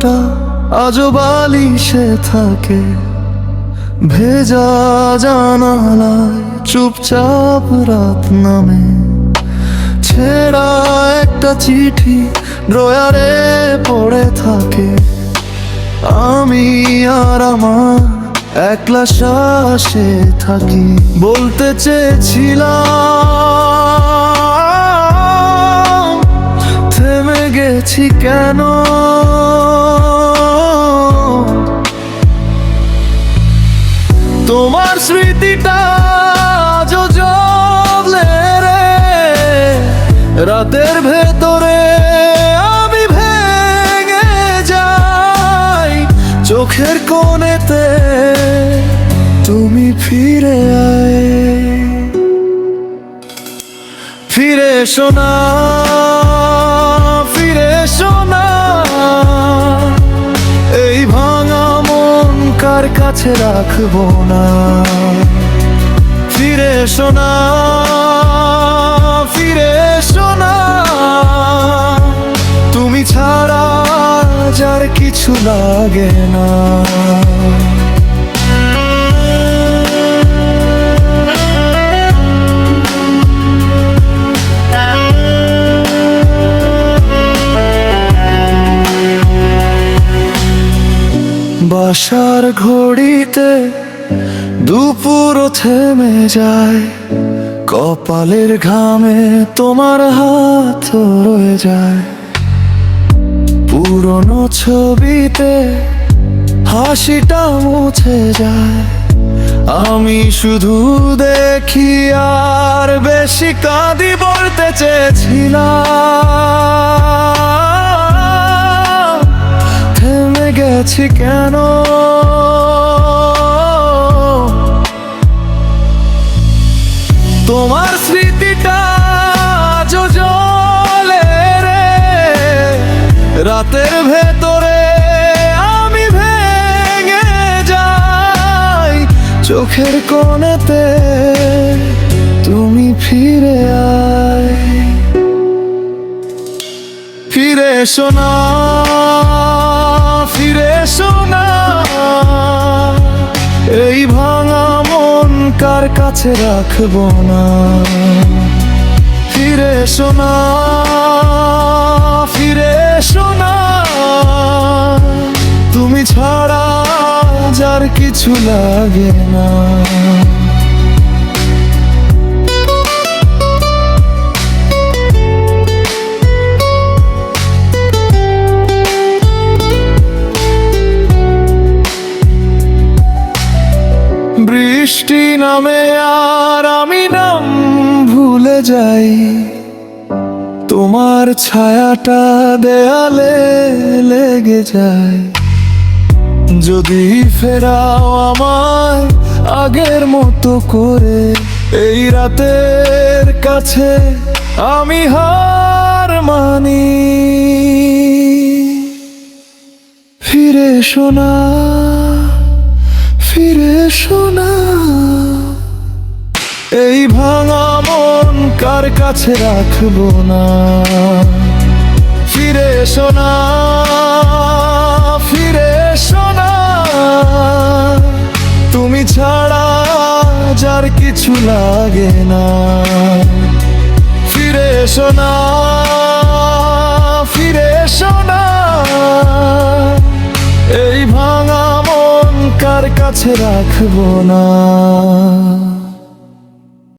হাওয়াটা আজও বালিশে থাকে, ভেজা জানালায় চুপচাপ রাত নামে। ছেঁড়া একটা চিঠি ড্রয়ারে পড়ে থাকে, আমি আর আমার একলা শ্বাসে থাকি। বলতে চেয়েছিলাম থেমে গেছি কেন, তোমার স্মৃতিটা আজও জ্বলে রে রাতের ভেতরে। আমি ভেঙে যাই চোখের কোণেতে, তুমি ফিরে আয়, ফিরে এসো না, ফিরে এসো না। এই ভাঙা মন কার কাছে রাখবো না। ফিরে এসো না, ফিরে এসো না। তুমি ছাড়া যার কিছু লাগে না। বাসার ঘড়িতে দুপুর থেমে যায়, কপালের ঘামে তোমার হাত রয়ে যায়। পুরনো ছবিতে হাসিটা মুছে যায়, আমি শুধু দেখি আর বেশি কাঁদি। বলতে চেয়েছিলাম থেমে গেছি কেন, তোমার স্মৃতিটা আজও জ্বলে রে রাতের ভেতরে। আমি ভেঙে যাই চোখের কোণেতে, তুমি ফিরে আয়, ফিরে এসো না, ফিরে এসো না। এই ভাঙা মন কার কাছে রাখবো না। ফিরে এসো না, ফিরে এসো না। তুমি ছাড়া যার কিছু লাগে না। বৃষ্টি নামে আর আমি নাম ভুলে যাই, তোমার ছায়াটা দেয়ালে লেগে যায়। যদি ফেরাও আমায় আগের মতো করে, এই রাতের কাছে আমি হার মানি। ফিরে এসো না, ফিরে এসো না। এই ভাঙা মন কার কাছে রাখবো না। ফিরে এসো না, ফিরে এসো না। তুমি ছাড়া যার কিছু লাগে না। ফিরে এসো না, ফিরে এসো না। এই ভাঙা মন কার কাছে রাখবো না।